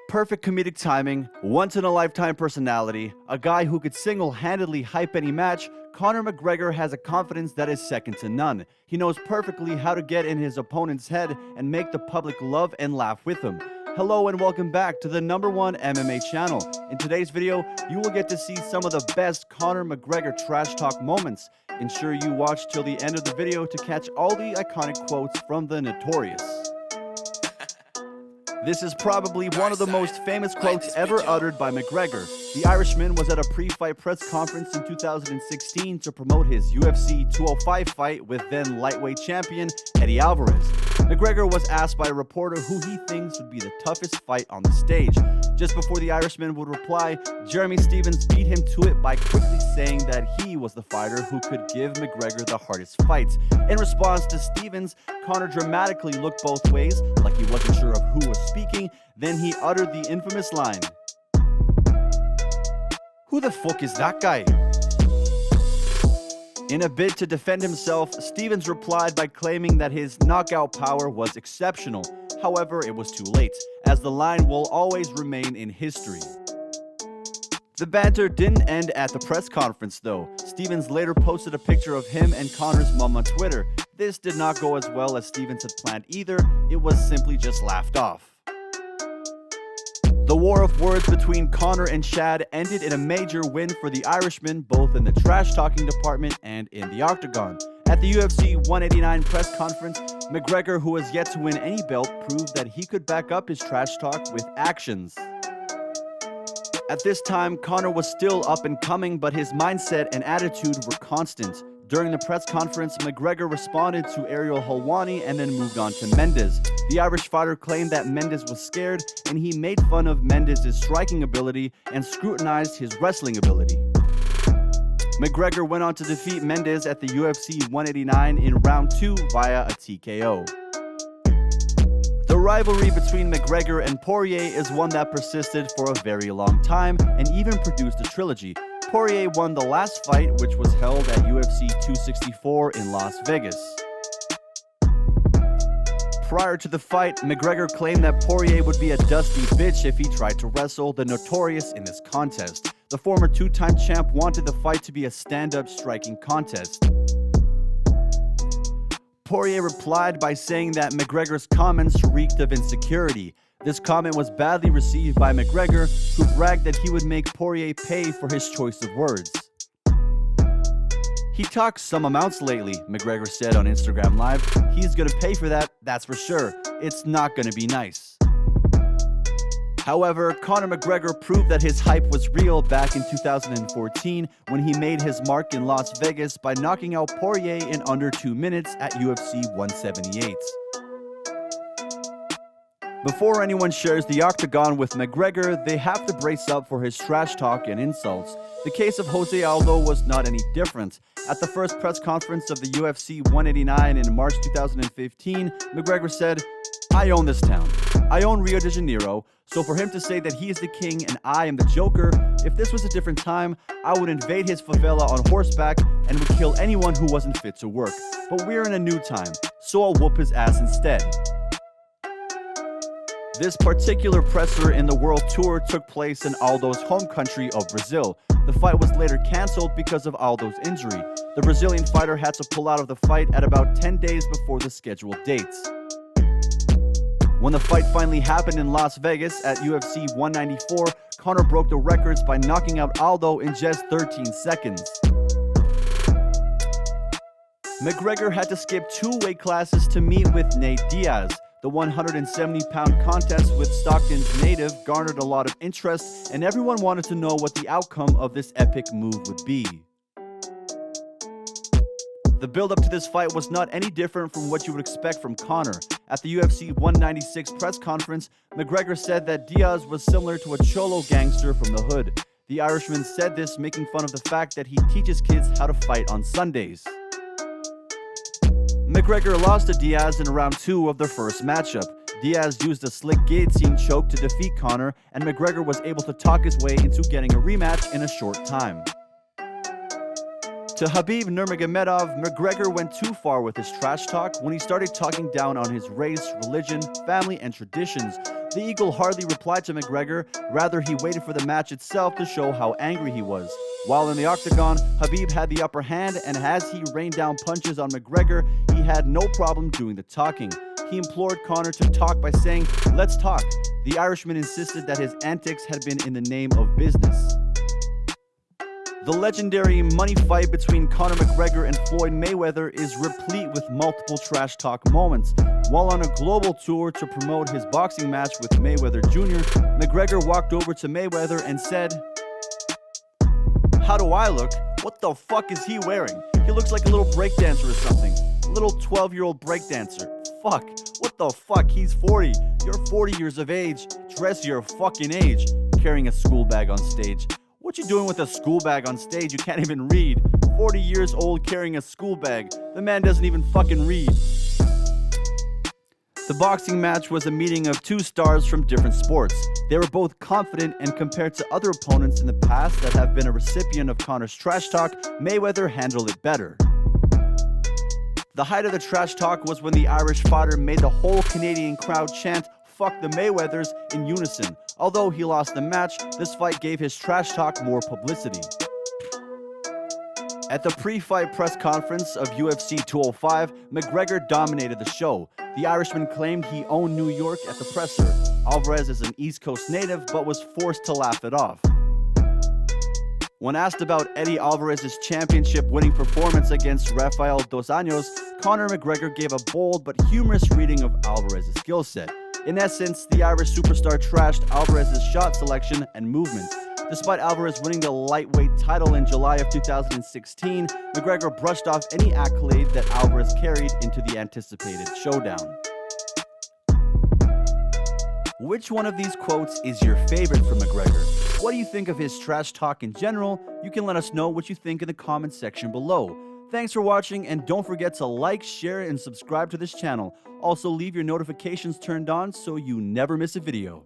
Perfect comedic timing, once-in-a-lifetime personality, a guy who could single-handedly hype any match, Conor McGregor has a confidence that is second to none. He knows perfectly how to get in his opponent's head and make the public love and laugh with him. Hello and welcome back to the #1 MMA channel. In today's video, you will get to see some of the best Conor McGregor trash talk moments. Ensure you watch till the end of the video to catch all the iconic quotes from the Notorious. This is probably one of the most famous quotes ever uttered by McGregor. The Irishman was at a pre-fight press conference in 2016 to promote his UFC 205 fight with then lightweight champion Eddie Alvarez. McGregor was asked by a reporter who he thinks would be the toughest fight on the stage. Just before the Irishman would reply, Jeremy Stephens beat him to it by quickly saying that he was the fighter who could give McGregor the hardest fight. In response to Stephens, Conor dramatically looked both ways, like he wasn't sure of who was speaking, then he uttered the infamous line, "Who the fuck is that guy?" In a bid to defend himself, Stephens replied by claiming that his knockout power was exceptional. However, it was too late, as the line will always remain in history. The banter didn't end at the press conference though. Stephens later posted a picture of him and Conor's mom on Twitter. This did not go as well as Stephens had planned either, it was simply just laughed off. The war of words between Conor and Chad ended in a major win for the Irishman, both in the trash-talking department and in the octagon. At the UFC 189 press conference, McGregor, who has yet to win any belt, proved that he could back up his trash talk with actions. At this time, Conor was still up and coming, but his mindset and attitude were constant. During the press conference, McGregor responded to Ariel Helwani and then moved on to Mendes. The Irish fighter claimed that Mendes was scared, and he made fun of Mendes' striking ability and scrutinized his wrestling ability. McGregor went on to defeat Mendes at the UFC 189 in round 2 via a TKO. The rivalry between McGregor and Poirier is one that persisted for a very long time and even produced a trilogy. Poirier won the last fight, which was held at UFC 264 in Las Vegas. Prior to the fight, McGregor claimed that Poirier would be a dusty bitch if he tried to wrestle the Notorious in this contest. The former two-time champ wanted the fight to be a stand-up striking contest. Poirier replied by saying that McGregor's comments reeked of insecurity. This comment was badly received by McGregor, who bragged that he would make Poirier pay for his choice of words. "He talks some amounts lately," McGregor said on Instagram Live. "He's gonna pay for that, that's for sure. It's not gonna be nice." However, Conor McGregor proved that his hype was real back in 2014 when he made his mark in Las Vegas by knocking out Poirier in under 2 minutes at UFC 178. Before anyone shares the octagon with McGregor, they have to brace up for his trash talk and insults. The case of Jose Aldo was not any different. At the first press conference of the UFC 189 in March 2015, McGregor said, "I own this town. I own Rio de Janeiro, so for him to say that he is the king and I am the Joker, if this was a different time, I would invade his favela on horseback and would kill anyone who wasn't fit to work. But we're in a new time, so I'll whoop his ass instead." This particular presser in the World Tour took place in Aldo's home country of Brazil. The fight was later cancelled because of Aldo's injury. The Brazilian fighter had to pull out of the fight at about 10 days before the scheduled dates. When the fight finally happened in Las Vegas at UFC 194, Conor broke the records by knocking out Aldo in just 13 seconds. McGregor had to skip 2 weight classes to meet with Nate Diaz. The 170-pound contest with Stockton's native garnered a lot of interest, and everyone wanted to know what the outcome of this epic move would be. The build-up to this fight was not any different from what you would expect from Conor. At the UFC 196 press conference, McGregor said that Diaz was similar to a cholo gangster from the hood. The Irishman said this, making fun of the fact that he teaches kids how to fight on Sundays. McGregor lost to Diaz in round 2 of their first matchup. Diaz used a slick guillotine choke to defeat Conor, and McGregor was able to talk his way into getting a rematch in a short time. To Khabib Nurmagomedov, McGregor went too far with his trash talk when he started talking down on his race, religion, family, and traditions. The Eagle hardly replied to McGregor, rather he waited for the match itself to show how angry he was. While in the octagon, Khabib had the upper hand, and as he rained down punches on McGregor, he had no problem doing the talking. He implored Conor to talk by saying, "Let's talk." The Irishman insisted that his antics had been in the name of business. The legendary money fight between Conor McGregor and Floyd Mayweather is replete with multiple trash talk moments. While on a global tour to promote his boxing match with Mayweather Jr., McGregor walked over to Mayweather and said, "How do I look? What the fuck is he wearing? He looks like a little breakdancer or something. A little 12-year-old breakdancer. Fuck. What the fuck? He's 40. You're 40 years of age. Dress your fucking age." Carrying a school bag on stage. What you doing with a school bag on stage? You can't even read. 40 years old carrying a school bag. The man doesn't even fucking read. The boxing match was a meeting of two stars from different sports. They were both confident, and compared to other opponents in the past that have been a recipient of Conor's trash talk, Mayweather handled it better. The height of the trash talk was when the Irish fighter made the whole Canadian crowd chant "Fuck the Mayweathers" in unison. Although he lost the match, this fight gave his trash talk more publicity. At the pre-fight press conference of UFC 205, McGregor dominated the show. The Irishman claimed he owned New York at the presser. Alvarez is an East Coast native, but was forced to laugh it off. When asked about Eddie Alvarez's championship-winning performance against Rafael Dos Anjos, Conor McGregor gave a bold but humorous reading of Alvarez's skill set. In essence, the Irish superstar trashed Alvarez's shot selection and movement. Despite Alvarez winning the lightweight title in July of 2016, McGregor brushed off any accolade that Alvarez carried into the anticipated showdown. Which one of these quotes is your favorite from McGregor? What do you think of his trash talk in general? You can let us know what you think in the comments section below. Thanks for watching, and don't forget to like, share, and subscribe to this channel. Also, leave your notifications turned on so you never miss a video.